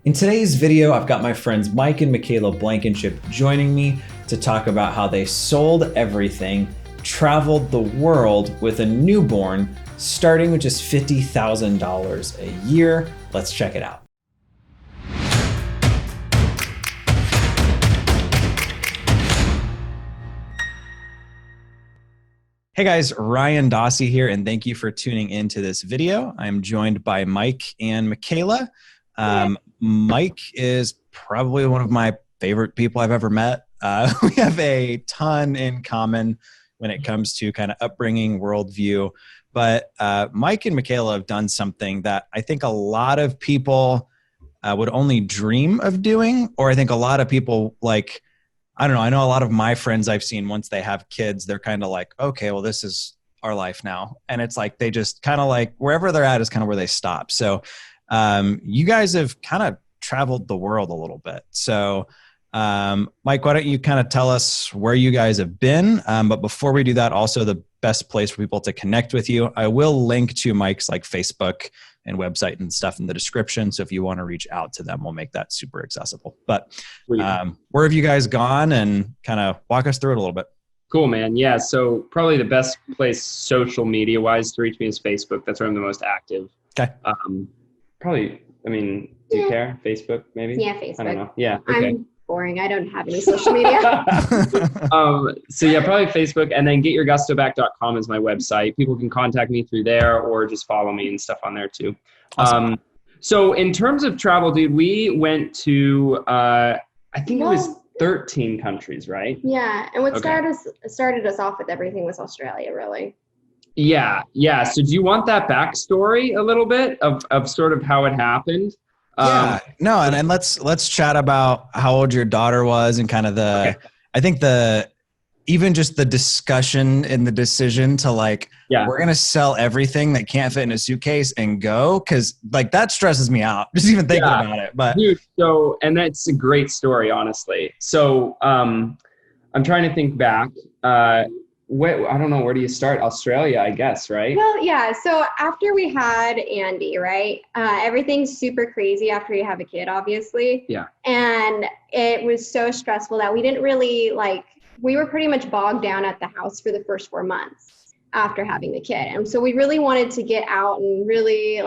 In today's video, I've got my friends Mike and Micaila Blankenship joining me to talk about how they sold everything, traveled the world with a newborn, starting with just $50,000 a year. Let's check it out. Hey guys, Ryan Dossey here, and thank you for tuning into this video. I'm joined by Mike and Micaila. Mike is probably one of my favorite people I've ever met. We have a ton in common when it comes to kind of upbringing, worldview. But Mike and Micaila have done something that I think a lot of people would only dream of doing, or I think a lot of people like, I don't know. I know a lot of my friends I've seen once they have kids, they're kind of like, okay, well, this is our life now. And it's like, they just kind of like wherever they're at is kind of where they stop. So you guys have kind of traveled the world a little bit. So Mike, why don't you kind of tell us where you guys have been? But before we do that, also the best place for people to connect with you. I will link to Mike's like Facebook and website and stuff in the description. So if you want to reach out to them, we'll make that super accessible. But where have you guys gone, and kind of walk us through it a little bit? Cool, man. Yeah. So probably the best place social media wise to reach me is Facebook. That's where I'm the most active. Okay. Probably, I mean, do you care? Facebook, maybe? Yeah, Facebook. I don't know. Yeah. Okay. I'm boring. I don't have any social media. So yeah, probably Facebook, and then getyourgustoback.com is my website. People can contact me through there or just follow me and stuff on there too. Awesome. So in terms of travel, dude, we went to, I think it was 13 countries, right? Yeah. And what started us off with everything was Australia, really. Yeah. Yeah. So do you want that backstory a little bit of sort of how it happened? Yeah, no, and let's chat about how old your daughter was and kind of I think even just the discussion and the decision to like, we're going to sell everything that can't fit in a suitcase and go. 'Cause like that stresses me out just even thinking about it. But dude, and that's a great story, honestly. So, I'm trying to think back, I don't know, where do you start? Australia, I guess, right? Well, yeah. So after we had Andy, right? Everything's super crazy after you have a kid, obviously. Yeah. And it was so stressful that we didn't really we were pretty much bogged down at the house for the first 4 months after having the kid. And so we really wanted to get out and really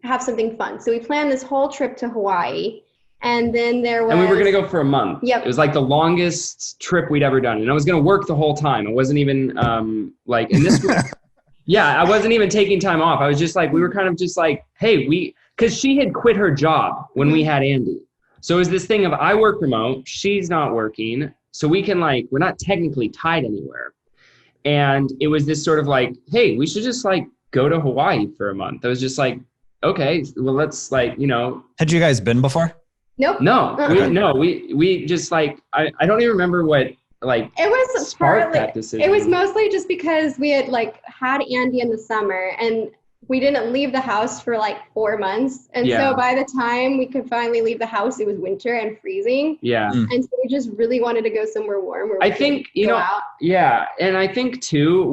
have something fun. So we planned this whole trip to Hawaii. And then we were going to go for a month. Yep. It was like the longest trip we'd ever done. And I was going to work the whole time. It wasn't even and this yeah, I wasn't even taking time off. I was just we were kind of just hey, because she had quit her job when we had Andy. So it was this thing of I work remote, she's not working. So we can we're not technically tied anywhere. And it was this sort of hey, we should just go to Hawaii for a month. I was just okay, well, let's Had you guys been before? Nope. No, we just I don't even remember what it was sparked that decision. It was mostly just because we had had Andy in the summer and we didn't leave the house for 4 months. And so by the time we could finally leave the house, it was winter and freezing. Yeah. And so we just really wanted to go somewhere warm where I think, out. Yeah. And I think too,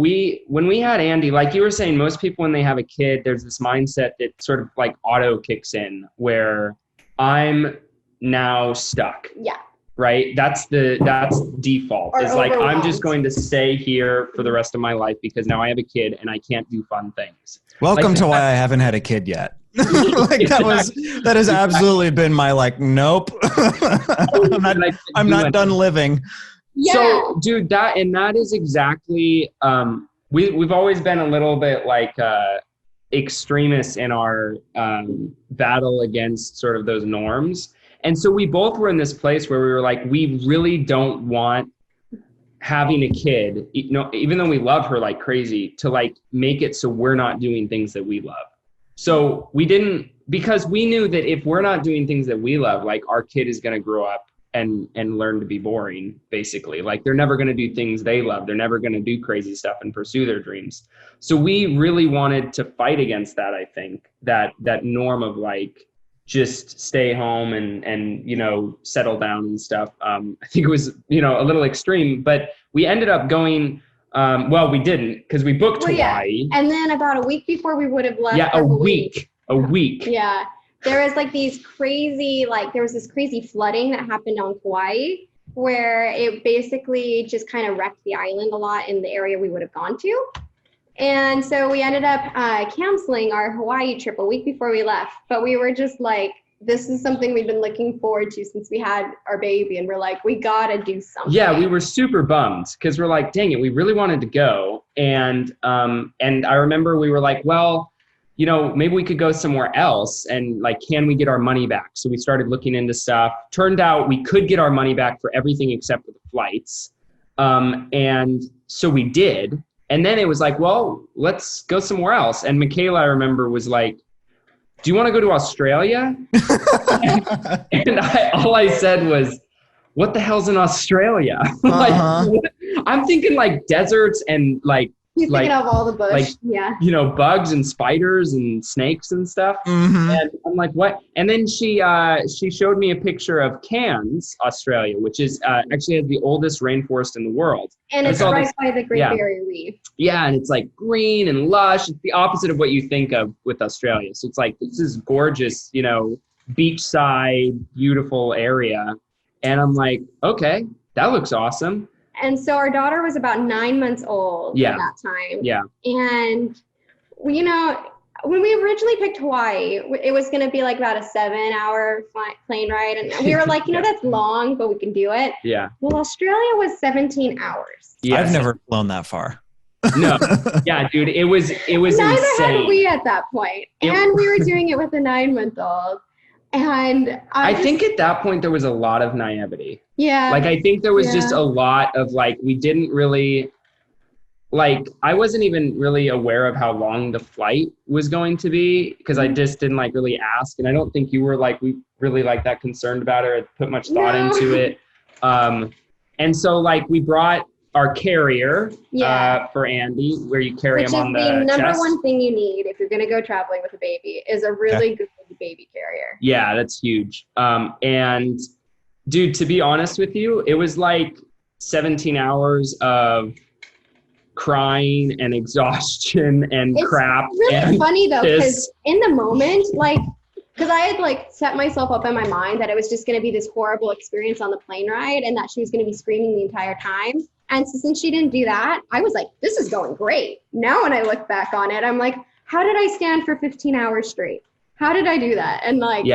when we had Andy, like you were saying, most people when they have a kid, there's this mindset that sort of auto kicks in where I'm now stuck. Yeah. Right. That's default. Or it's I'm just going to stay here for the rest of my life because now I have a kid and I can't do fun things. Welcome to why I haven't had a kid yet. That has absolutely been my nope. I'm not done living. Yeah. So dude, that is exactly, we've always been a little bit extremists in our battle against sort of those norms. And so we both were in this place where we were we really don't want having a kid, even though we love her like crazy, to make it so we're not doing things that we love. So we didn't, because we knew that if we're not doing things that we love, our kid is going to grow up and learn to be boring, basically. They're never going to do things they love. They're never going to do crazy stuff and pursue their dreams. So we really wanted to fight against that, I think, that norm of just stay home and settle down and stuff. I think it was, a little extreme, but we ended up going, we didn't because we booked Hawaii. Yeah. And then about a week before we would have left. Yeah, a week. Yeah. there was like there was this crazy flooding that happened on Kauai, where it basically just kind of wrecked the island a lot in the area we would have gone to. And so we ended up canceling our Hawaii trip a week before we left. But we were just like, this is something we've been looking forward to since we had our baby. And we're like, we got to do something. Yeah, we were super bummed because we're like, dang it, we really wanted to go. And I remember we were like, well, you know, maybe we could go somewhere else. And like, can we get our money back? So we started looking into stuff. Turned out we could get our money back for everything except for the flights. And so we did. And then it was like, well, let's go somewhere else. And Micaila, I remember, was like, do you want to go to Australia? and all I said was, what the hell's in Australia? Like, I'm thinking like deserts and like, he's thinking of all the bush, like, yeah. You know, bugs and spiders and snakes and stuff. Mm-hmm. And I'm like, what? And then she showed me a picture of Cairns, Australia, which is actually has the oldest rainforest in the world. And it's right by the Great Barrier Reef. Yeah, and it's like green and lush. It's the opposite of what you think of with Australia. So it's like, this is gorgeous, you know, beachside, beautiful area. And I'm like, okay, that looks awesome. And so our daughter was about 9 months old at that time. Yeah. And, you know, when we originally picked Hawaii, it was going to be like about a 7-hour plane ride. And we were like, you know, that's long, but we can do it. Yeah. Well, Australia was 17 hours. Yes. I've never flown that far. No. Yeah, dude, it was Neither insane. had we at that point. And we were doing it with a 9-month-old. And I think at that point there was a lot of naivety. Yeah. Like, I think there was just a lot of like, we didn't really, like, I wasn't even really aware of how long the flight was going to be because I just didn't like really ask. And I don't think you were like, we really like that concerned about it or put much thought into it. And so like we brought our carrier for Andy, where you carry him on the chest. Which is the number one thing you need if you're going to go traveling with a baby is a really good baby carrier. Yeah, that's huge. And dude, to be honest with you, it was like 17 hours of crying and exhaustion and crap. It's really and funny though, because in the moment, like, because I had like set myself up in my mind that it was just going to be this horrible experience on the plane ride and that she was going to be screaming the entire time. And so since she didn't do that, I was like, this is going great. Now when I look back on it, I'm like, how did I stand for 15 hours straight? How did I do that? And like,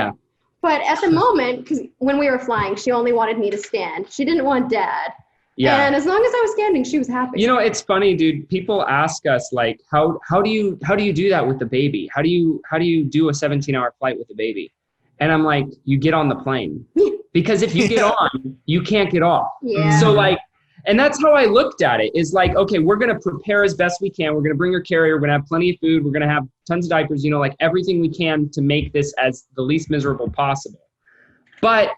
but at the moment, because when we were flying, she only wanted me to stand. She didn't want dad. Yeah. And as long as I was standing, she was happy. You know, it's funny, dude. People ask us like, how do you do that with the baby? How do you do a 17-hour flight with a baby? And I'm like, you get on the plane. Because if you get on, you can't get off. Yeah. So like, and that's how I looked at it, is like, okay, we're going to prepare as best we can. We're going to bring her carrier. We're going to have plenty of food. We're going to have tons of diapers, you know, like everything we can to make this as the least miserable possible. But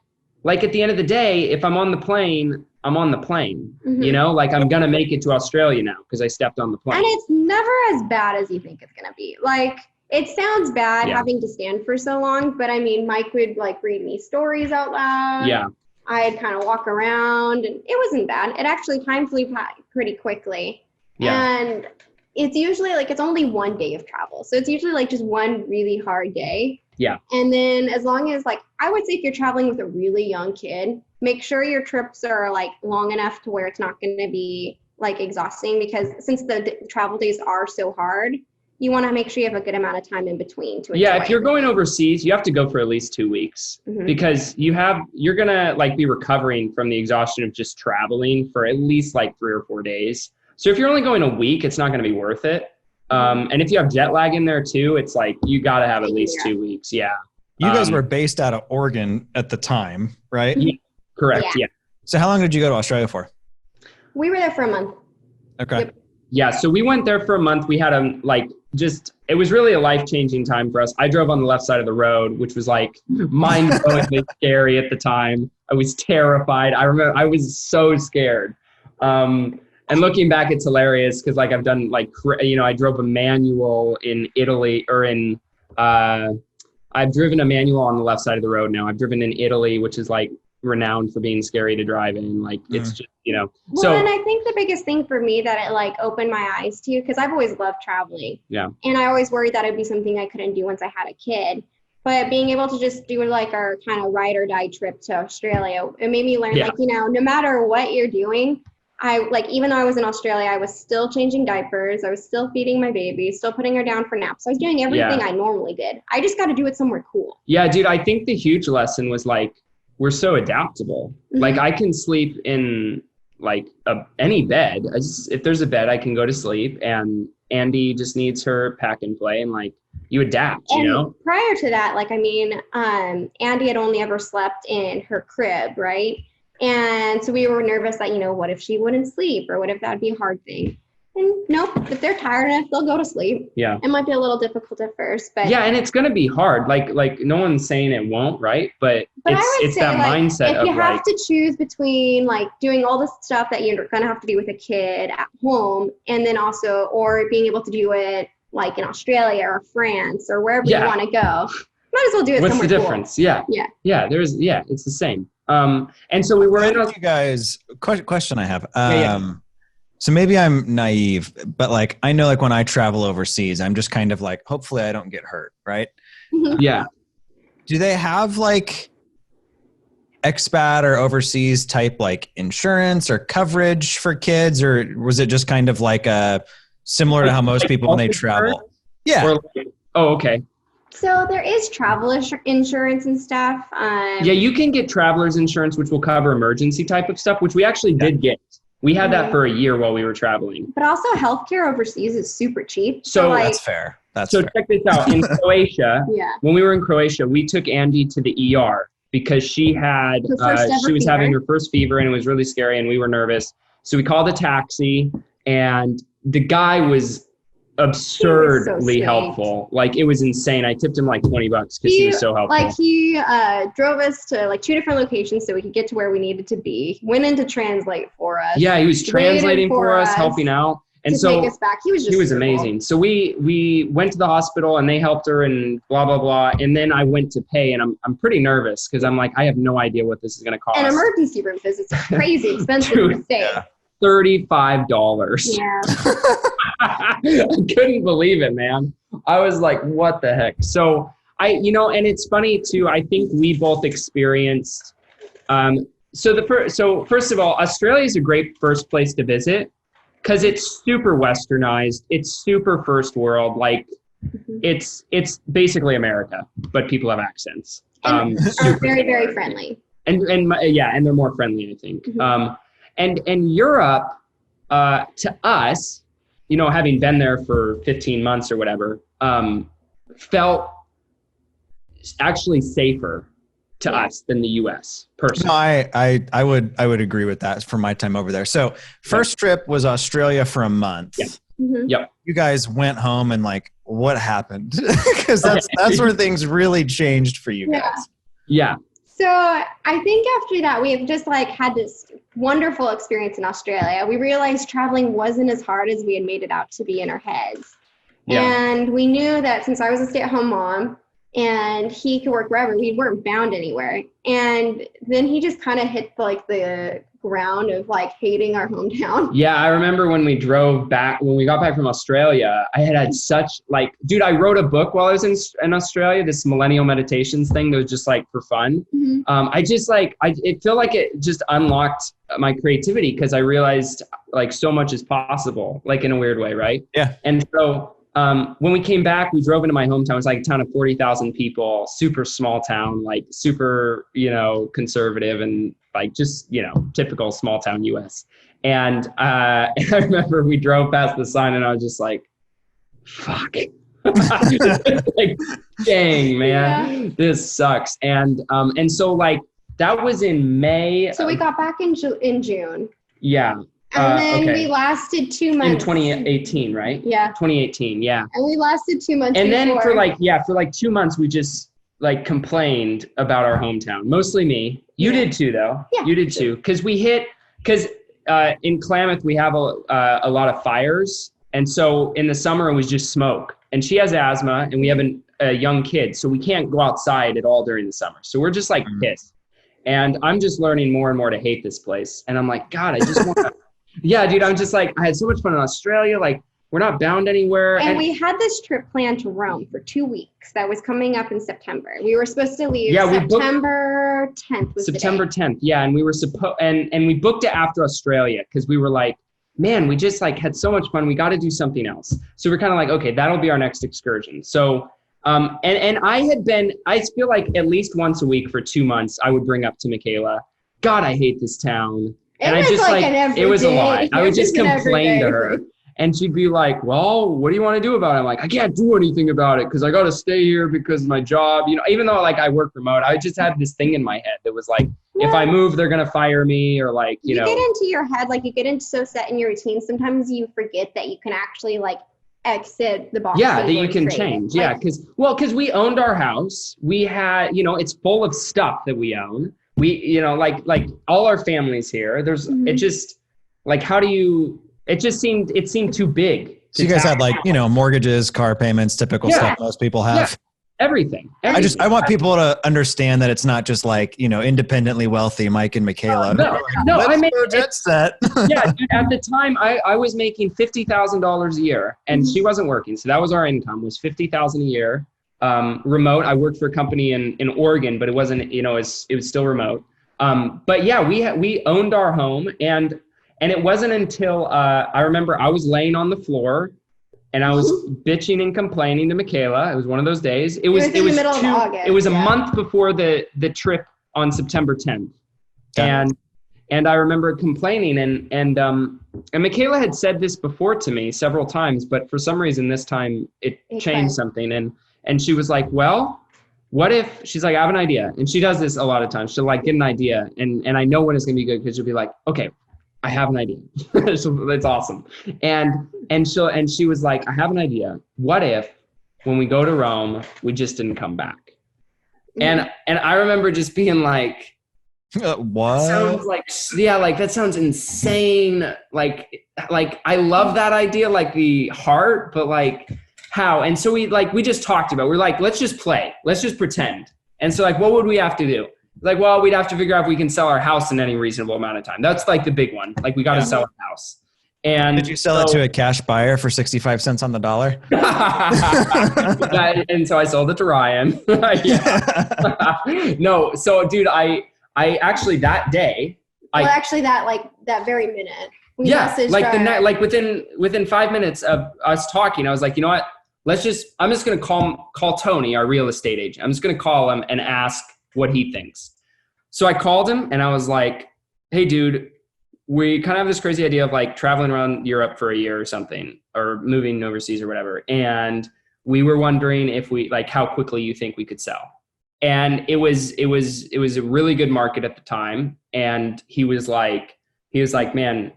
like at the end of the day, if I'm on the plane, I'm on the plane, you know, like I'm going to make it to Australia now because I stepped on the plane. And it's never as bad as you think it's going to be. Like, it sounds bad having to stand for so long, but I mean, Mike would like read me stories out loud. Yeah. I'd kind of walk around and it wasn't bad. It actually, time flew by pretty quickly. Yeah. And it's usually like, it's only one day of travel. So it's usually like just one really hard day. Yeah. And then as long as like, I would say if you're traveling with a really young kid, make sure your trips are like long enough to where it's not going to be like exhausting, because since the travel days are so hard, you want to make sure you have a good amount of time in between to enjoy. Yeah, if you're going overseas, you have to go for at least 2 weeks because you're going to like be recovering from the exhaustion of just traveling for at least like 3 or 4 days. So if you're only going a week, it's not going to be worth it. And if you have jet lag in there too, it's like you got to have at least 2 weeks. Yeah. You guys were based out of Oregon at the time, right? Yeah, correct. Yeah. So how long did you go to Australia for? We were there for a month. Okay. Yep. Yeah. So we went there for a month. We had it was really a life-changing time for us. I drove on the left side of the road, which was like mind-blowingly scary at the time. I was terrified. I remember I was so scared. And looking back, it's hilarious because like I've done like, you know, I drove a manual in Italy I've driven a manual on the left side of the road now. I've driven in Italy, which is like renowned for being scary to drive in. Like it's just, you know. Well, and I think the biggest thing for me that it like opened my eyes to, because I've always loved traveling. Yeah. And I always worried that it'd be something I couldn't do once I had a kid. But being able to just do like our kind of ride or die trip to Australia, it made me learn, Yeah. like, no matter what you're doing, even though I was in Australia, I was still changing diapers. I was still feeding my baby, still putting her down for naps. I was doing everything I normally did. I just got to do it somewhere cool. Yeah, dude, I think the huge lesson was like, we're so adaptable. Mm-hmm. Like I can sleep in like any bed. If there's a bed, I can go to sleep, and Andy just needs her pack and play, and like you adapt, you know? Prior to that, Andy had only ever slept in her crib, right? And so we were nervous that, what if she wouldn't sleep, or what if that'd be a hard thing? And nope, if they're tired enough, they'll go to sleep. Yeah. It might be a little difficult at first, but yeah, and it's gonna be hard. Like no one's saying it won't, right? But it's that mindset if you have to choose between like doing all the stuff that you're gonna have to do with a kid at home, and then also, or being able to do it like in Australia or France or wherever you want to go, might as well do it What's somewhere the difference? Cool. Yeah. It's the same. And so we were in you guys, question I have. So maybe I'm naive, but like, I know like when I travel overseas, I'm just kind of like, hopefully I don't get hurt. Right. Yeah. Do they have like expat or overseas type like insurance or coverage for kids, or was it just kind of like similar to how most people when they travel? Yeah. Okay. So there is travel insurance and stuff. Yeah, you can get traveler's insurance, which will cover emergency type of stuff, which we actually did get. We had that for a year while we were traveling. But also healthcare overseas is super cheap. So that's fair. So check this out. In Croatia, when we were in Croatia, we took Andy to the ER because she had she was having her first fever, and it was really scary, and we were nervous. So we called a taxi, and the guy was absurdly helpful. Like it was insane. I tipped him like $20 because he was so helpful. Like he drove us to like 2 different locations so we could get to where we needed to be. Went in to translate for us. Yeah, he was translating for us, helping out. And so take us back. He was amazing. So we went to the hospital and they helped her and blah blah blah. And then I went to pay, and I'm pretty nervous because I'm like, I have no idea what this is going to cost. An emergency room visit's crazy expensive to stay. Yeah. $35. Yeah. I couldn't believe it, man. I was like, what the heck? So and it's funny too. I think we both experienced. So first of all, Australia is a great first place to visit because it's super westernized. It's super first world. Like it's basically America, but people have accents. And are very, very friendly. And they're more friendly, I think. And Europe, to us, having been there for 15 months or whatever, felt actually safer to us than the US personally. No, I would agree with that from my time over there. So first trip was Australia for a month. Yeah. Mm-hmm. Yep. You guys went home and like, what happened? Because that's where things really changed for you guys. Yeah. So I think after that, we've just like had this wonderful experience in Australia. We realized traveling wasn't as hard as we had made it out to be in our heads. Yeah. And we knew that since I was a stay-at-home mom and he could work wherever, we weren't bound anywhere. And then he just kind of hit like the ground of like hating our hometown. Yeah, I remember when we got back from Australia, I had such like, dude, I wrote a book while I was in Australia, this millennial meditations thing that was just like for fun. Mm-hmm. It felt like it just unlocked my creativity because I realized like so much is possible, like in a weird way, right? Yeah. And so when we came back, we drove into my hometown. It was like a town of 40,000 people, super small town, like super, conservative and like just, typical small town US. And I remember we drove past the sign and I was just like, fuck. Like, dang, man, this sucks. And so like that was in May. So we got back in June. Yeah. And then we lasted 2 months. In 2018, right? Yeah. 2018, yeah. And we lasted 2 months. And then for like 2 months, we just like complained about our hometown. Mostly me. You did too, though. Yeah. You did too. Because in Klamath, we have a lot of fires. And so in the summer, it was just smoke. And she has asthma and we have a young kid. So we can't go outside at all during the summer. So we're just like pissed. And I'm just learning more and more to hate this place. And I'm like, God, I just want to. Yeah, dude, I'm just like, I had so much fun in Australia. Like, we're not bound anywhere. And we had this trip planned to Rome for 2 weeks that was coming up in September. We were supposed to leave September 10th. September 10th. Yeah. And we were and we booked it after Australia because we were like, man, we just like had so much fun. We got to do something else. So we're kind of like, okay, that'll be our next excursion. So, and I feel like at least once a week for 2 months, I would bring up to Micaila, God, I hate this town. And I just like it was a lot. I would just complain to her. And she'd be like, well, what do you want to do about it? I'm like, I can't do anything about it because I got to stay here because of my job. You know, even though like I work remote, I just had this thing in my head that was like, if I move, they're going to fire me or like, you know. You get into your head, like you get into so set in your routine. Sometimes you forget that you can actually like exit the box. Yeah, that you can change. Yeah, because we owned our house. We had, you know, it's full of stuff that we own. We, you know, like all our families here. There's, it just like, how do you... It seemed too big. So you guys had like, you know, mortgages, car payments, typical stuff most people have. Yeah. Everything. I want people to understand that it's not just like, you know, independently wealthy Mike and Micaila. I made jet set. Yeah, dude, at the time I was making $50,000 a year and she wasn't working. So that was our income, was $50,000 a year. Remote. I worked for a company in Oregon, but it wasn't, you know, it was still remote. But yeah, we owned our home and it wasn't until I remember I was laying on the floor and I was bitching and complaining to Micaila. It was one of those days. It was the middle of August. It was a month before the trip on September 10th. Okay. And I remember complaining and Micaila had said this before to me several times, but for some reason this time it changed something. And she was like, well, what if, she's like, I have an idea. And she does this a lot of times. She'll like get an idea and I know when it's gonna be good because she'll be like, okay, I have an idea. So that's awesome. And she was like, I have an idea. What if when we go to Rome, we just didn't come back? And I remember just being like, what? Sounds like, yeah, like that sounds insane. Like I love that idea, like the heart, but like how? And so we just talked about, we're like, let's just play. Let's just pretend. And so like, what would we have to do? Like, well, we'd have to figure out if we can sell our house in any reasonable amount of time. That's like the big one. Like we got to sell our house. And did you sell it to a cash buyer for 65 cents on the dollar? And so I sold it to Ryan. No. So dude, I actually that day, that very minute. Like within 5 minutes of us talking, I was like, you know what? I'm just going to call Tony, our real estate agent. I'm just going to call him and ask what he thinks. So I called him and I was like, hey dude, we kind of have this crazy idea of like traveling around Europe for a year or something, or moving overseas or whatever. And we were wondering if how quickly you think we could sell. And it was a really good market at the time. And he was like, man,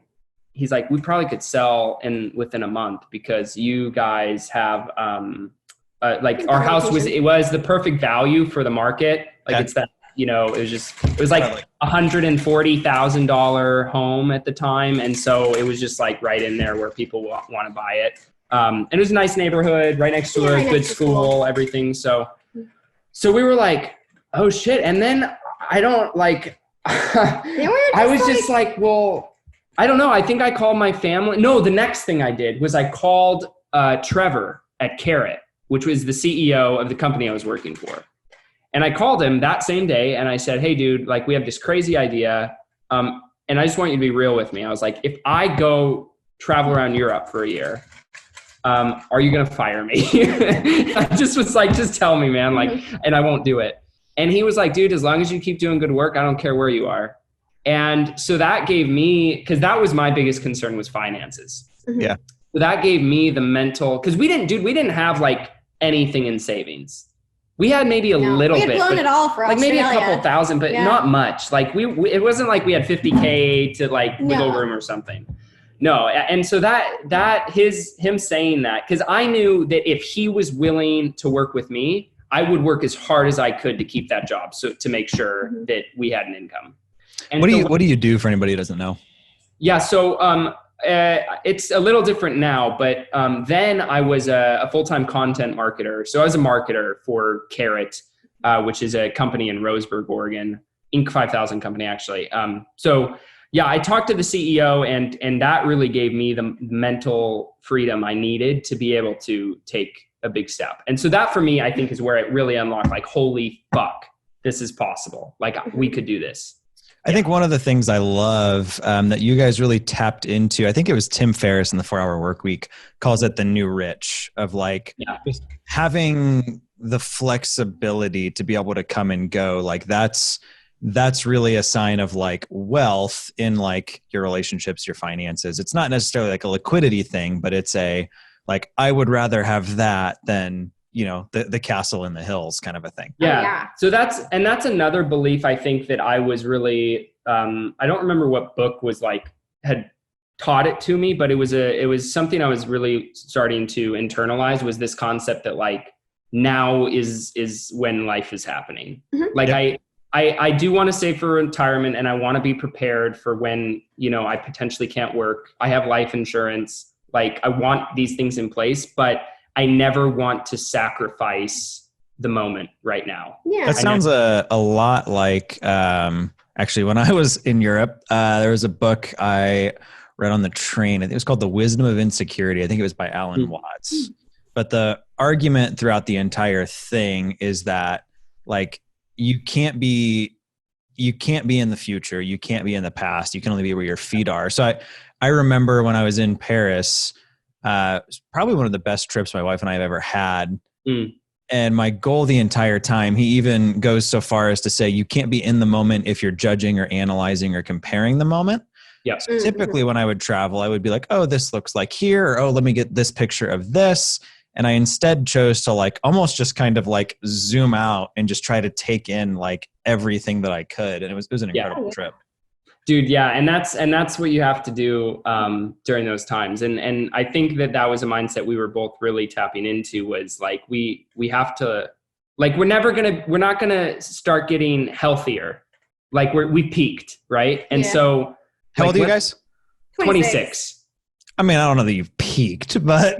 he's like, we probably could sell within a month because you guys have, our house was the perfect value for the market. Like it's that, you know, it was like $140,000 home at the time. And so it was just like right in there where people want to buy it. And it was a nice neighborhood right next to a good school, everything. So we were like, oh shit. And then I don't like, I was just like, well, I don't know. I think I called my family. No, the next thing I did was I called Trevor at Carrot, which was the CEO of the company I was working for. And I called him that same day and I said, hey dude, like we have this crazy idea. And I just want you to be real with me. I was like, if I go travel around Europe for a year, are you going to fire me? I just was like, just tell me, man. Like, and I won't do it. And he was like, dude, as long as you keep doing good work, I don't care where you are. And so that gave me, because that was my biggest concern was finances. Yeah. So that gave me the mental, because we didn't have like anything in savings. We had maybe a little bit. We had blown it all for like maybe a couple thousand, but not much. Like it wasn't like we had 50K to like wiggle room or something. No. And so him saying that, because I knew that if he was willing to work with me, I would work as hard as I could to keep that job. So to make sure that we had an income. And what do you do for anybody who doesn't know? Yeah. So, it's a little different now, but then I was a full-time content marketer. So I was a marketer for Carrot, which is a company in Roseburg, Oregon, Inc. 5000 company, actually. So Yeah, I talked to the CEO, and that really gave me the mental freedom I needed to be able to take a big step. And so that for me, I think is where it really unlocked, like, holy fuck, this is possible. Like, we could do this. I think one of the things I love that you guys really tapped into, I think it was Tim Ferriss in the 4-Hour Workweek calls it the new rich, of like just having the flexibility to be able to come and go. Like that's really a sign of like wealth in like your relationships, your finances. It's not necessarily like a liquidity thing, but it's a, like, I would rather have that than, you know, the castle in the hills kind of a thing. Yeah. Oh, yeah. So that's another belief I think that I was really, I don't remember what book was like, had taught it to me, but it was something I was really starting to internalize, was this concept that like now is when life is happening. Mm-hmm. Like I do want to save for retirement, and I want to be prepared for when, you know, I potentially can't work. I have life insurance. Like I want these things in place, but I never want to sacrifice the moment right now. Yeah. That sounds a lot like, actually, when I was in Europe, there was a book I read on the train. I think it was called The Wisdom of Insecurity. I think it was by Alan Watts. But the argument throughout the entire thing is that like, you can't be in the future. You can't be in the past. You can only be where your feet are. So I remember when I was in Paris, it's probably one of the best trips my wife and I have ever had. And my goal the entire time, he even goes so far as to say, you can't be in the moment if you're judging or analyzing or comparing the moment. Yeah. So typically when I would travel, I would be like, oh, this looks like here, or oh, let me get this picture of this. And I instead chose to like almost just kind of like zoom out and just try to take in like everything that I could. And it was an incredible trip. Dude, yeah. And that's what you have to do during those times. And I think that was a mindset we were both really tapping into, was like, we have to, like, we're not gonna start getting healthier. Like we peaked, right? And so how old are you guys? 26. I mean, I don't know that you've peaked, but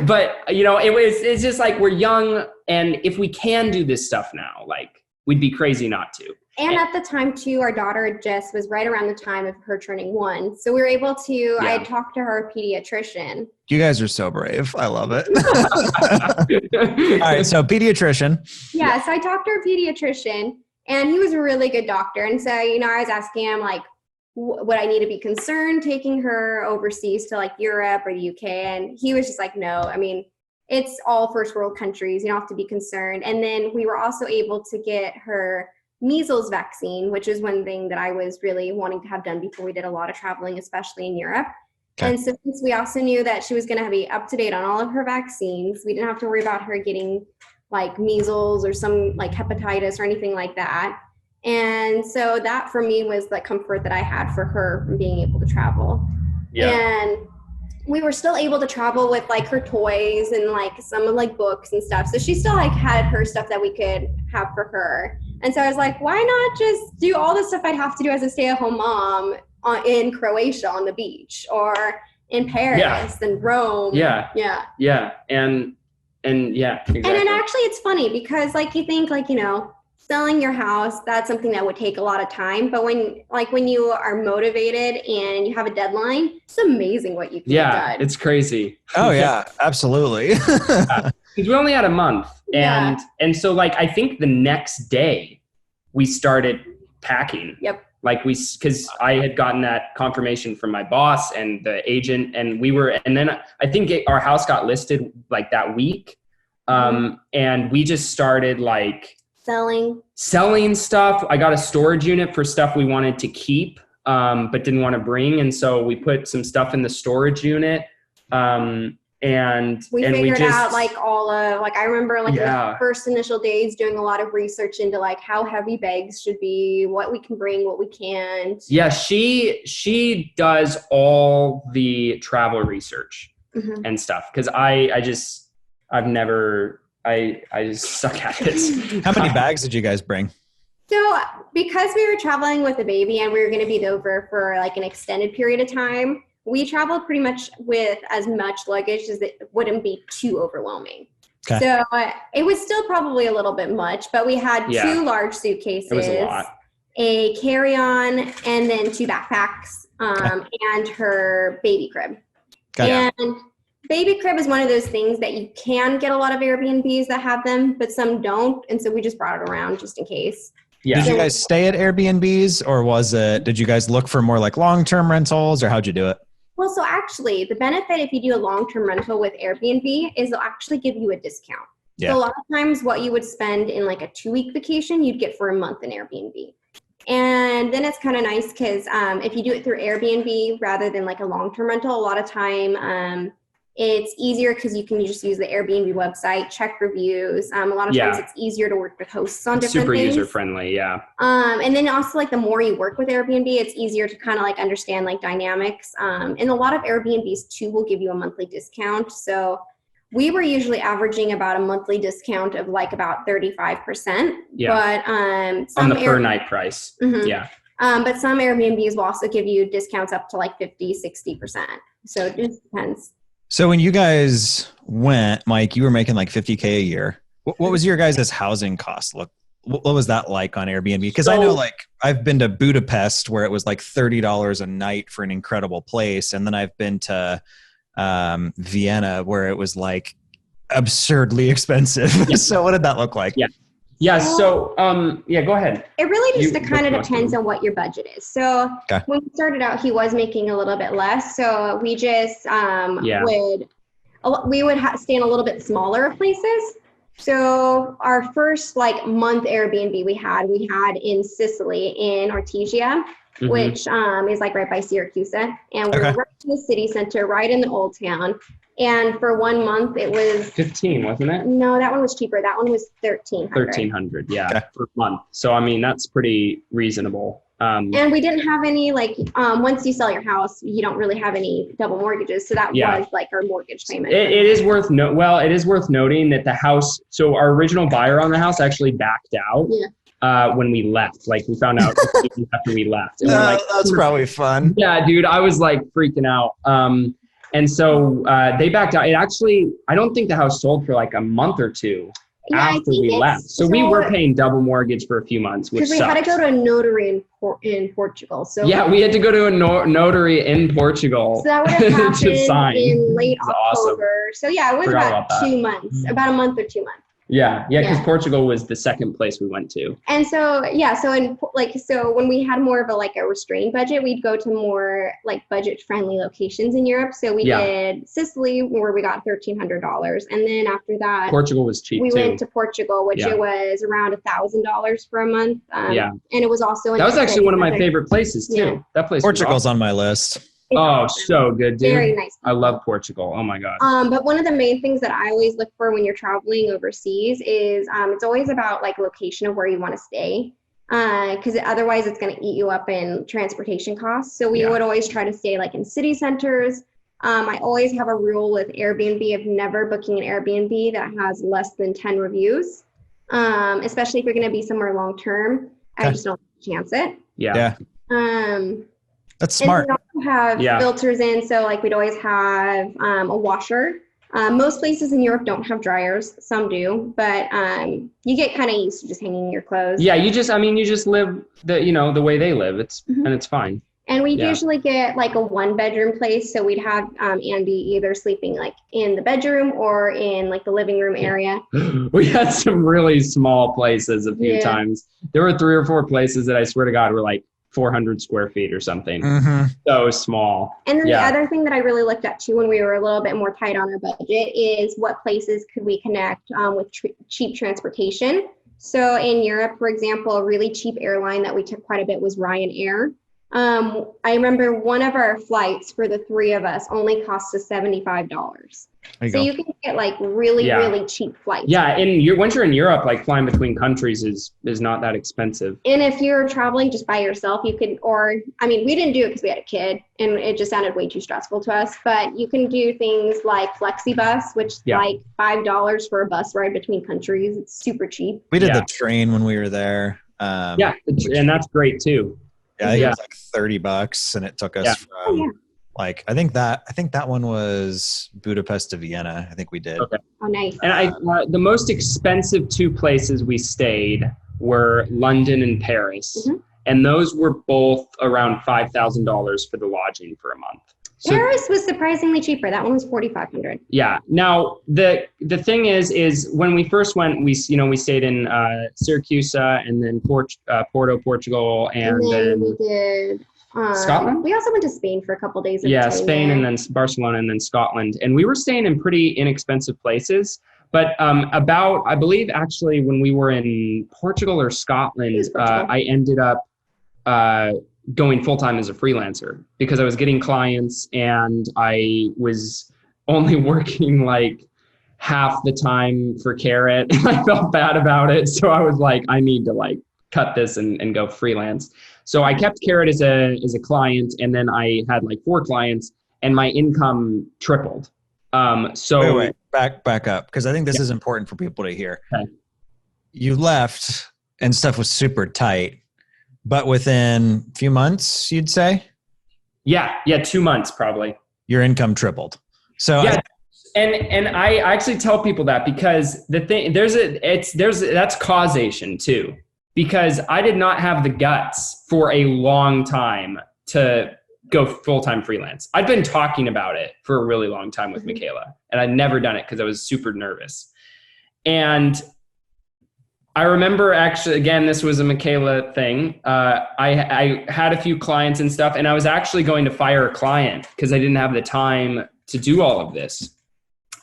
but you know, it's just like, we're young, and if we can do this stuff now, like we'd be crazy not to. And at the time too, our daughter Jess was right around the time of her turning 1. So we were able to, I talked to her pediatrician. You guys are so brave. I love it. All right. So pediatrician. Yeah. So I talked to her pediatrician, and he was a really good doctor. And so, you know, I was asking him like, would I need to be concerned taking her overseas to like Europe or the UK? And he was just like, no, I mean, it's all first world countries. You don't have to be concerned. And then we were also able to get her measles vaccine, which is one thing that I was really wanting to have done before we did a lot of traveling, especially in Europe. Okay. And so since we also knew that she was going to be up to date on all of her vaccines, we didn't have to worry about her getting like measles or some like hepatitis or anything like that. And so that for me was the comfort that I had for her from being able to travel. Yeah. And we were still able to travel with like her toys and like some of like books and stuff. So she still like had her stuff that we could have for her. And so I was like, why not just do all the stuff I'd have to do as a stay-at-home mom in Croatia on the beach, or in Paris and Rome. Yeah. And yeah, exactly. And then actually it's funny because like you think like, you know, selling your house, that's something that would take a lot of time. But when you are motivated and you have a deadline, it's amazing what you can get done. It's crazy. Oh yeah, absolutely. Because we only had a month. And so like, I think the next day we started packing. Yep. Like because I had gotten that confirmation from my boss and the agent, and then I think our house got listed like that week. And we just started like selling stuff. I got a storage unit for stuff we wanted to keep, but didn't want to bring. And so we put some stuff in the storage unit. And we figured out like all of, like, I remember like the first initial days doing a lot of research into like how heavy bags should be, what we can bring, what we can't. Yeah. She does all the travel research and stuff. Cause I just suck at it. How many bags did you guys bring? So because we were traveling with a baby and we were going to be over for like an extended period of time, we traveled pretty much with as much luggage as it wouldn't be too overwhelming. Okay. So it was still probably a little bit much, but we had 2 large suitcases. It was a lot. a carry-on, and then 2 backpacks, and her baby crib. Got and baby crib is one of those things that you can get a lot of Airbnbs that have them, but some don't. And so we just brought it around just in case. Yeah. Did you guys stay at Airbnbs, or did you guys look for more like long-term rentals, or how'd you do it? Well, so actually the benefit if you do a long-term rental with Airbnb is they'll actually give you a discount. Yeah. So a lot of times what you would spend in like a 2-week vacation, you'd get for a month in Airbnb. And then it's kind of nice because if you do it through Airbnb rather than like a long-term rental, a lot of time it's easier because you can just use the Airbnb website, check reviews. A lot of times it's easier to work with hosts on different things. Super user-friendly, yeah. And then also like the more you work with Airbnb, it's easier to kind of like understand like dynamics. And a lot of Airbnbs too will give you a monthly discount. So we were usually averaging about a monthly discount of like about 35%. Yeah. But on the per night price. Mm-hmm. Yeah. But some Airbnbs will also give you discounts up to like 50, 60%. So it just depends. So when you guys went, Mike, you were making like $50K a year. What was your guys' housing cost look? What was that like on Airbnb? Because I know like I've been to Budapest where it was like $30 a night for an incredible place. And then I've been to Vienna where it was like absurdly expensive. Yeah. So what did that look like? Yeah. Yeah. So, go ahead. It really just kind of depends on what your budget is. So when we started out, he was making a little bit less. So we just we would stay in a little bit smaller places. So our first like month Airbnb we had in Sicily in Ortigia, which is like right by Syracuse. And we were right in the city center, right in the old town. And for 1 month, it was 15, wasn't it? No, that one was cheaper. That one was 1,300. 1,300, yeah, per month. So I mean, that's pretty reasonable. And we didn't have any like once you sell your house, you don't really have any double mortgages. So that was like our mortgage payment. It is worth noting that the house. So our original buyer on the house actually backed out. Yeah. When we left, like we found out after we left. And we're like, that's probably fun. Yeah, dude, I was like freaking out. And so they backed out. It actually, I don't think the house sold for like a month or two after we left. So we were paying double mortgage for a few months, which we had to go to a notary in Portugal. So yeah, we had to go to a notary in Portugal. So that would have happened to sign. In late October. Awesome. So yeah, it was about 2 months, about a month or 2 months. Yeah, because Portugal was the second place we went to. And so so when we had more of a restrained budget, we'd go to more like budget friendly locations in Europe. So we did Sicily where we got $1,300, and then after that Portugal was cheap. We went to Portugal, which it was around $1,000 for a month. And it was also that was actually one of my favorite places too. Yeah. That place. Portugal's on my list. It's awesome. So good, dude. Very nice. I love Portugal. Oh my God. But one of the main things that I always look for when you're traveling overseas is it's always about like location of where you want to stay. Because otherwise it's going to eat you up in transportation costs. So we would always try to stay like in city centers. I always have a rule with Airbnb of never booking an Airbnb that has less than 10 reviews. Especially if you're going to be somewhere long term. I just don't chance it. Yeah. That's smart. And we also have filters in, so like we'd always have a washer. Most places in Europe don't have dryers. Some do, but you get kind of used to just hanging your clothes. Yeah, you just live the way they live. And it's fine. And we usually get like a 1-bedroom place, so we'd have Andy either sleeping like in the bedroom or in like the living room area. We had some really small places a few times. There were 3 or 4 places that I swear to God were like 400 square feet or something. So small. And then the other thing that I really looked at too when we were a little bit more tight on our budget is what places could we connect with cheap transportation. So in Europe, for example, a really cheap airline that we took quite a bit was Ryanair. I remember one of our flights for the 3 of us only cost us $75. So you can get like really cheap flights. Yeah, once you're in Europe, like flying between countries is not that expensive. And if you're traveling just by yourself, you could, we didn't do it because we had a kid and it just sounded way too stressful to us. But you can do things like FlexiBus, which is like $5 for a bus ride between countries. It's super cheap. We did the train when we were there. And that's great too. Yeah, I think it was like $30, and it took us from like I think that one was Budapest to Vienna. I think we did. Okay. Oh, nice. And the most expensive 2 places we stayed were London and Paris. And those were both around $5,000 for the lodging for a month. So, Paris was surprisingly cheaper. That one was $4,500. Yeah. Now the thing is when we first went, we stayed in Syracuse and then Porto, Portugal, and then we did Scotland. We also went to Spain for a couple days. Yeah, Spain and then Barcelona and then Scotland, and we were staying in pretty inexpensive places. But I believe actually when we were in Portugal or Scotland, I ended up going full-time as a freelancer because I was getting clients and I was only working like half the time for Carrot. I felt bad about it. So I was like, I need to like cut this and go freelance. So I kept Carrot as a client, and then I had like 4 clients and my income tripled. Wait, back up. Cause I think this is important for people to hear. Okay. You left and stuff was super tight. But within a few months, you'd say? Yeah, 2 months probably. Your income tripled. So yeah, and I actually tell people that because the thing that's causation too. Because I did not have the guts for a long time to go full-time freelance. I'd been talking about it for a really long time with Micaila, and I'd never done it because I was super nervous. And I remember actually, again, this was a Micaila thing. I had a few clients and stuff, and I was actually going to fire a client because I didn't have the time to do all of this.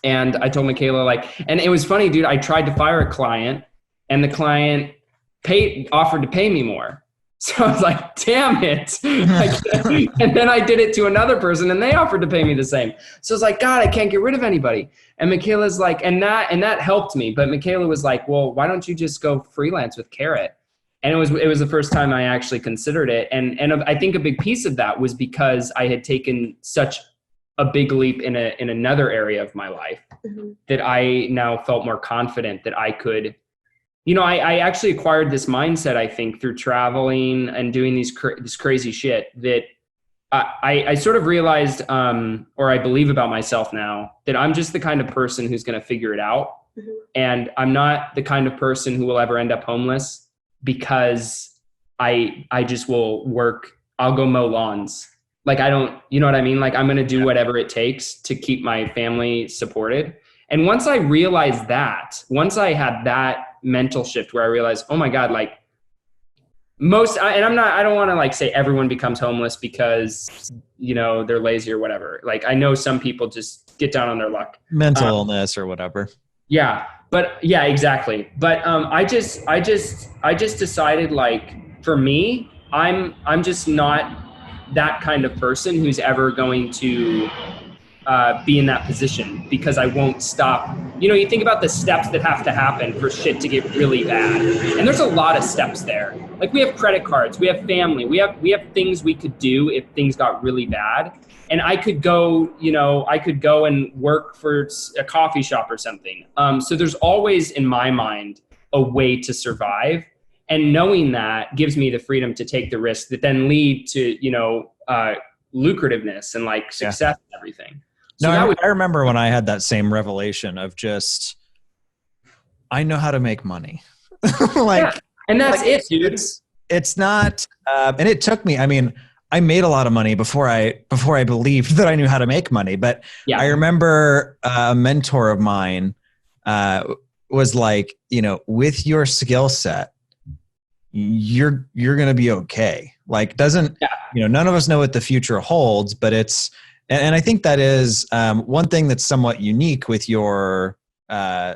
And I told Micaila, and it was funny, dude, I tried to fire a client, and the client offered to pay me more. So I was like, damn it. And then I did it to another person and they offered to pay me the same. So I was like, God, I can't get rid of anybody. And Micaila's like, and that helped me. But Micaila was like, well, why don't you just go freelance with Carrot? And it was the first time I actually considered it. And I think a big piece of that was because I had taken such a big leap in another area of my life that I now felt more confident that I could. I actually acquired this mindset, I think, through traveling and doing this crazy shit that I sort of realized, or I believe about myself now, that I'm just the kind of person who's going to figure it out. And I'm not the kind of person who will ever end up homeless because I just will work. I'll go mow lawns. Like, I don't, you know what I mean? Like, I'm going to do whatever it takes to keep my family supported. And once I realized that, once I had that mental shift where I realized, oh my God, like I don't want to like say everyone becomes homeless because, they're lazy or whatever. Like, I know some people just get down on their luck. Mental illness or whatever. Yeah. But yeah, exactly. But I just decided, like, for me, I'm just not that kind of person who's ever going to be in that position because I won't stop. You think about the steps that have to happen for shit to get really bad. And there's a lot of steps there. Like, we have credit cards, we have family, we have things we could do if things got really bad. And I could go, and work for a coffee shop or something. So there's always, in my mind, a way to survive. And knowing that gives me the freedom to take the risks that then lead to, lucrativeness and like success and everything. So I remember when I had that same revelation of just, I know how to make money. And that's it, dude. It's not, and it took me, I made a lot of money before I believed that I knew how to make money. But I remember a mentor of mine was like, with your skill set, you're going to be okay. Like, none of us know what the future holds, but and I think that is one thing that's somewhat unique with your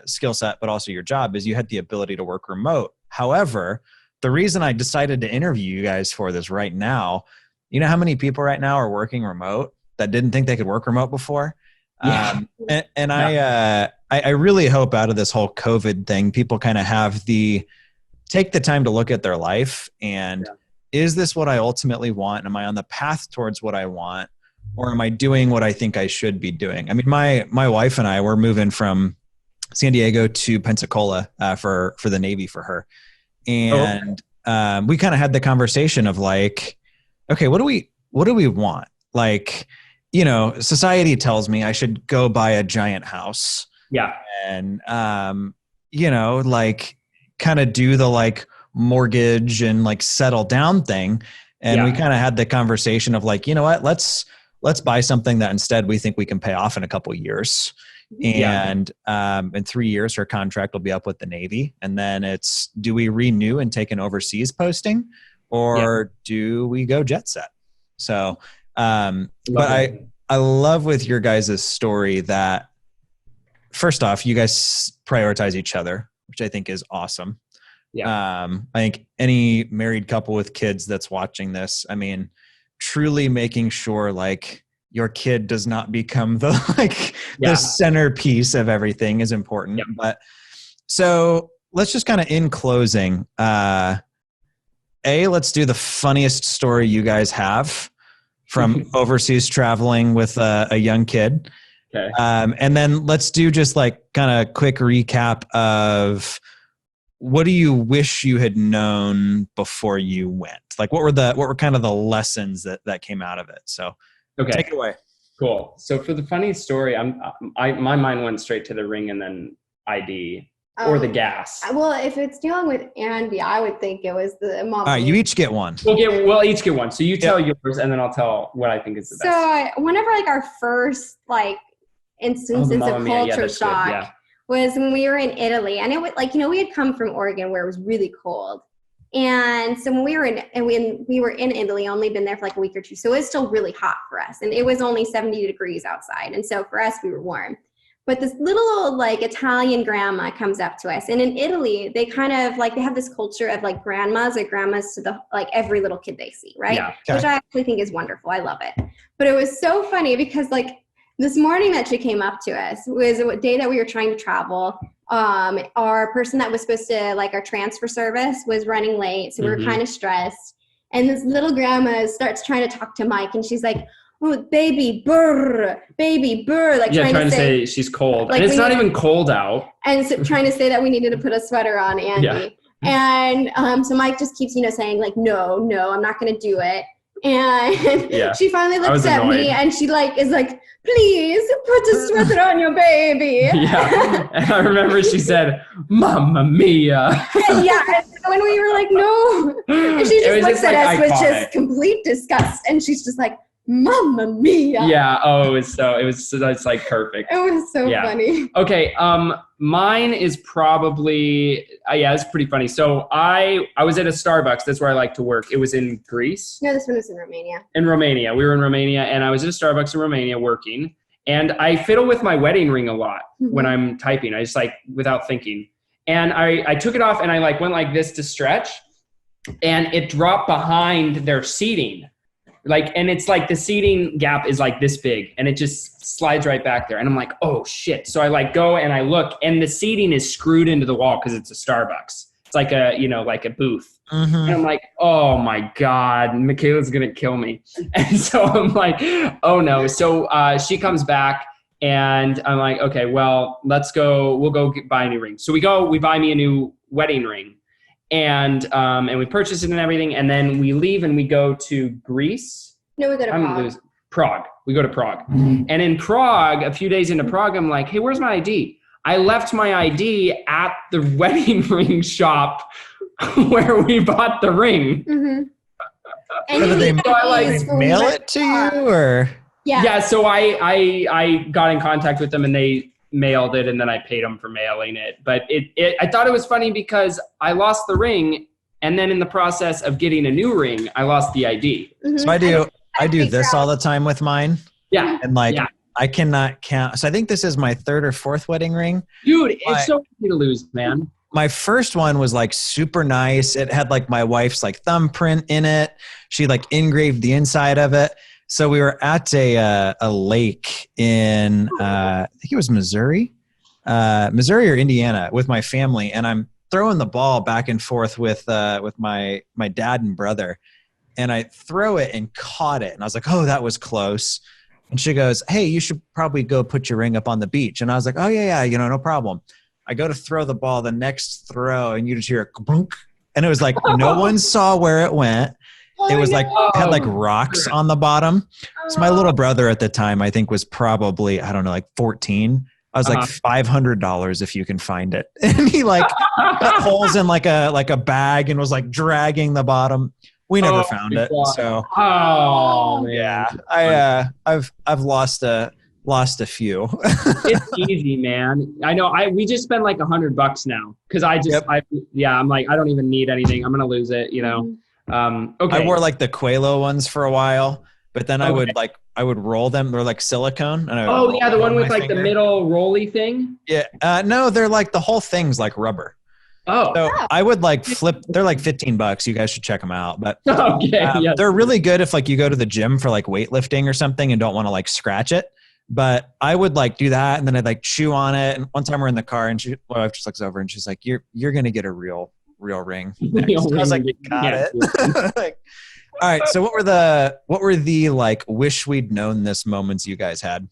skill set, but also your job, is you had the ability to work remote. However, the reason I decided to interview you guys for this right now, you know how many people right now are working remote that didn't think they could work remote before? I really hope out of this whole COVID thing, people kind of take the time to look at their life and is this what I ultimately want? Am I on the path towards what I want? Or am I doing what I think I should be doing? My wife and I were moving from San Diego to Pensacola for the Navy for her. And we kind of had the conversation of like, okay, what do we want? Like, society tells me I should go buy a giant house. Yeah. And, like kind of do the like mortgage and like settle down thing. And we kind of had the conversation of like, you know what, let's buy something that instead we think we can pay off in a couple of years. And in 3 years, her contract will be up with the Navy. And then it's, do we renew and take an overseas posting, or do we go jet set? So, but I love with your guys' story that first off, you guys prioritize each other, which I think is awesome. I think any married couple with kids that's watching this, I mean, truly making sure like your kid does not become the the centerpiece of everything is important. But so let's just kind of in closing, let's do the funniest story you guys have from overseas traveling with a young kid. Okay. And then let's do just like kind of quick recap of what do you wish you had known before you went? Like what were kind of the lessons that came out of it? So take it away. Cool. So for the funny story, my mind went straight to the ring and then ID or the gas. Well, if it's dealing with Andy, I would think it was the mom. All right, you each get one. We'll each get one. So you tell yours, and then I'll tell what I think is the best. So whenever like our first like instances of culture shock was when we were in Italy, and it was like, we had come from Oregon where it was really cold. And so when we were in Italy, only been there for like a week or two. So it was still really hot for us, and it was only 70 degrees outside. And so for us, we were warm. But this little old like Italian grandma comes up to us. And in Italy, they kind of like, they have this culture of like grandmas to the like every little kid they see, right? Yeah. Okay. Which I actually think is wonderful. I love it. But it was so funny because like this morning that she came up to us was a day that we were trying to travel. Our person that was supposed to like our transfer service was running late. So we were kind of stressed. And this little grandma starts trying to talk to Mike, and she's like, oh, baby burr, like trying to say she's cold. Like, and it's not even cold out. And so trying to say that we needed to put a sweater on Andy. And so Mike just keeps, saying like, no, I'm not going to do it. And she finally looks at me and she like is like, please put a sweater on your baby. And I remember she said, Mamma Mia. And when we were like, no. And she just looks at us with just complete disgust. And she's just like, Mamma Mia. It's like perfect. It was so funny. Okay. Mine is probably, it's pretty funny. So I was at a Starbucks. That's where I like to work. It was in Greece. No, this one was in Romania. In Romania. We were in Romania, and I was at a Starbucks in Romania working, and I fiddle with my wedding ring a lot when I'm typing. I just like, without thinking. And I took it off and I like went like this to stretch, and it dropped behind their seating. Like, and it's like the seating gap is like this big, and it just slides right back there. And I'm like, oh shit. So I like go and I look, and the seating is screwed into the wall because it's a Starbucks. It's like like a booth. And I'm like, oh my God, Micaila's going to kill me. And so I'm like, oh no. So she comes back, and I'm like, okay, well, we'll go buy a new ring. So we buy me a new wedding ring. And we purchase it and everything, and then we leave and we go to Greece. No, we go to Prague. Prague. We go to Prague. And in Prague, a few days into Prague, I'm like, hey, where's my ID? I left my ID at the wedding ring shop where we bought the ring. And did they mail it to you, or? Yeah. So I got in contact with them, and they mailed it, and then I paid them for mailing it. But I thought it was funny because I lost the ring, and then in the process of getting a new ring, I lost the ID. So I do this all the time with mine. Yeah. And I cannot count. So I think this is my third or fourth wedding ring. Dude, it's so easy to lose, man. My first one was like super nice. It had like my wife's like thumbprint in it. She like engraved the inside of it. So we were at a lake in, I think it was Missouri or Indiana with my family. And I'm throwing the ball back and forth with my dad and brother. And I throw it and caught it. And I was like, oh, that was close. And she goes, hey, you should probably go put your ring up on the beach. And I was like, oh yeah, no problem. I go to throw the ball, the next throw, and you just hear a boonk. And it was like, no one saw where it went. It was like, it had like rocks on the bottom. So my little brother at the time, I think was probably, I don't know, like 14. I was like, $500 if you can find it. And he like cut holes in like a bag and was like dragging the bottom. We never found it. God. So Man. yeah, I've lost a few. It's easy, man. I know. We just spend like $100 now because I'm like, I don't even need anything. I'm gonna lose it, you know. Okay. I wore like the Quelo ones for a while, but then I would roll them. They're like silicone. And the one with like the middle rolly thing. Yeah. No, they're like the whole thing's like rubber. Oh. So I would like flip. They're like $15. You guys should check them out. But yes. They're really good if like you go to the gym for like weightlifting or something and don't want to like scratch it. But I would like do that, and then I'd like chew on it. And one time we're in the car, and my wife just looks over and she's like, "You're gonna get a real ring." I was like, "Got it." Like, all right. So what were the like wish we'd known this moments you guys had?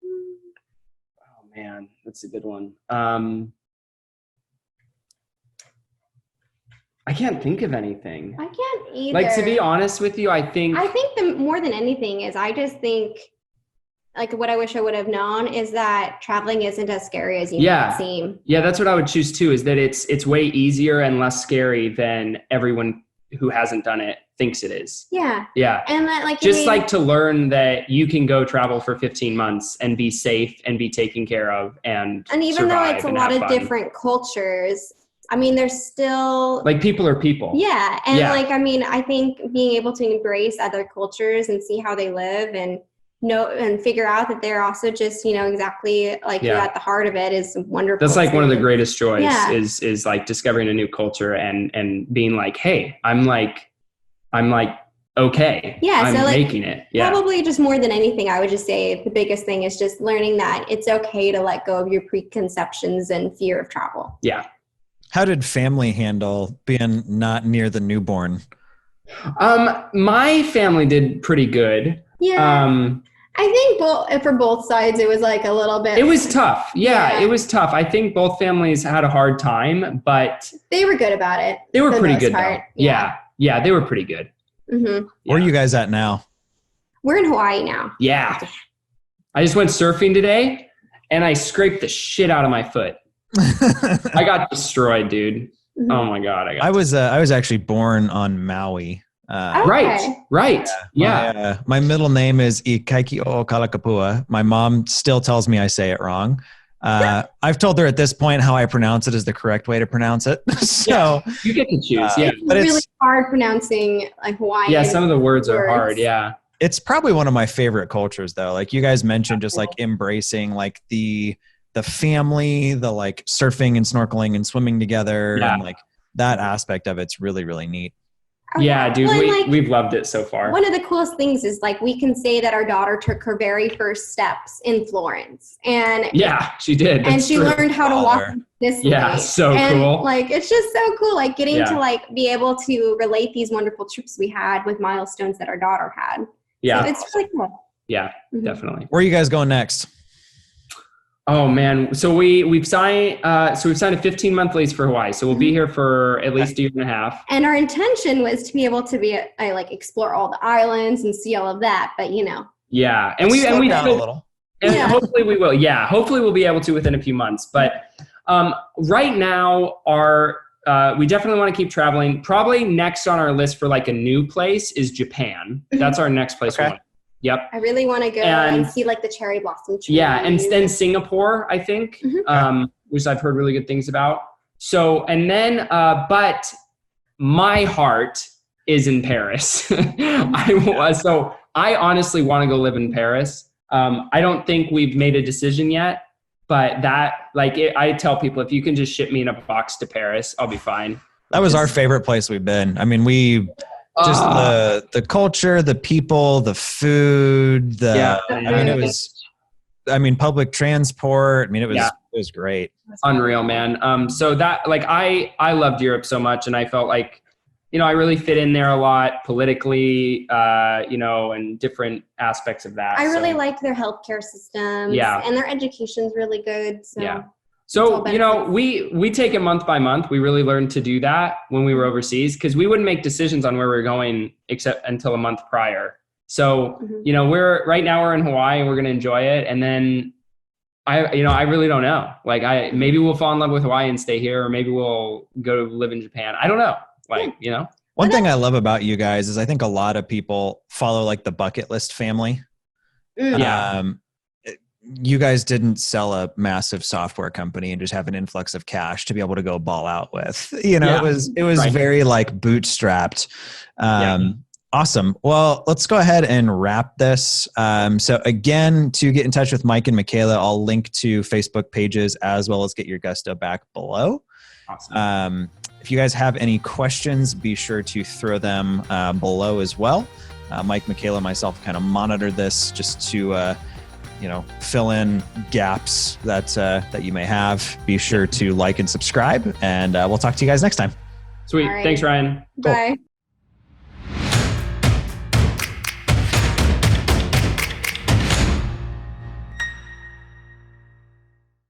Oh man, that's a good one. I can't think of anything. I can't either. Like, to be honest with you, I think more than anything is I just think like what I wish I would have known is that traveling isn't as scary as you make it seem. Yeah, that's what I would choose too, is that it's way easier and less scary than everyone who hasn't done it thinks it is. Yeah. Yeah. And that like like to learn that you can go travel for 15 months and be safe and be taken care of and even though it's a lot of different cultures, I mean, there's still like people are people. Yeah. And like, I mean, I think being able to embrace other cultures and see how they live and know and figure out that they're also just, exactly like you're at the heart of it is wonderful. That's like one of the greatest joys is like discovering a new culture and being like, hey, I'm like, okay. Yeah. I'm making it. Yeah. Probably just more than anything, I would just say the biggest thing is just learning that it's okay to let go of your preconceptions and fear of travel. Yeah. How did family handle being not near the newborn? My family did pretty good. Yeah. I think for both sides, it was like a little bit. It was tough. Yeah, it was tough. I think both families had a hard time, but they were good about it. They were pretty good though. Yeah, they were pretty good. Mm-hmm. Where are you guys at now? We're in Hawaii now. Yeah. I just went surfing today and I scraped the shit out of my foot. I got destroyed, dude. Mm-hmm. Oh my God. I was actually born on Maui. Right. Yeah. My middle name is Ikaikio Kalakapua. My mom still tells me I say it wrong. I've told her at this point how I pronounce it is the correct way to pronounce it. So you get to choose. But it's really hard pronouncing like Hawaiian. Yeah, some of the words are hard. Yeah. It's probably one of my favorite cultures though. Like you guys mentioned, just like embracing like the family, the like surfing and snorkeling and swimming together, and like that aspect of it's really, really neat. Yeah, dude, we've loved it so far. One of the coolest things is like we can say that our daughter took her very first steps in Florence, and she did, and she learned how to walk this way. Yeah, so cool. Like it's just so cool, like getting to like be able to relate these wonderful trips we had with milestones that our daughter had. Yeah, so it's really cool. Yeah, definitely. Where are you guys going next? Oh man, so we've signed a 15-month lease for Hawaii. So we'll be here for at least a year and a half. And our intention was to be able to explore all the islands and see all of that, but Yeah, and we down a little. And hopefully we will. Yeah, hopefully we'll be able to within a few months. But right now, we definitely want to keep traveling. Probably next on our list for like a new place is Japan. That's our next place. Okay. Yep. I really want to go and see like the cherry blossom tree. Yeah, and then Singapore, I think, which I've heard really good things about. So, and then, but my heart is in Paris. So I honestly want to go live in Paris. I don't think we've made a decision yet, but I tell people, if you can just ship me in a box to Paris, I'll be fine. That was our favorite place we've been. I mean, just the culture, the people, the food, public transport. I mean, it was great. Unreal, man. So that I loved Europe so much, and I felt like, I really fit in there a lot politically, and different aspects of that. I really liked their healthcare systems. Yeah. And their education's really good. So. Yeah. So, we take it month by month. We really learned to do that when we were overseas because we wouldn't make decisions on where we were going except until a month prior. So, right now we're in Hawaii and we're going to enjoy it. And then I really don't know. Like maybe we'll fall in love with Hawaii and stay here, or maybe we'll go live in Japan. I don't know. Like, One thing I love about you guys is I think a lot of people follow like the bucket list family. Yeah. You guys didn't sell a massive software company and just have an influx of cash to be able to go ball out with. It was Right. very like bootstrapped. Awesome. Well, let's go ahead and wrap this. So again, to get in touch with Mike and Micaila, I'll link to Facebook pages as well as get your gusto back below. Awesome. If you guys have any questions, be sure to throw them below as well. Mike, Micaila, myself kind of monitor this just to fill in gaps that you may have. Be sure to like and subscribe, and we'll talk to you guys next time. Sweet. All right. Thanks, Ryan. Bye.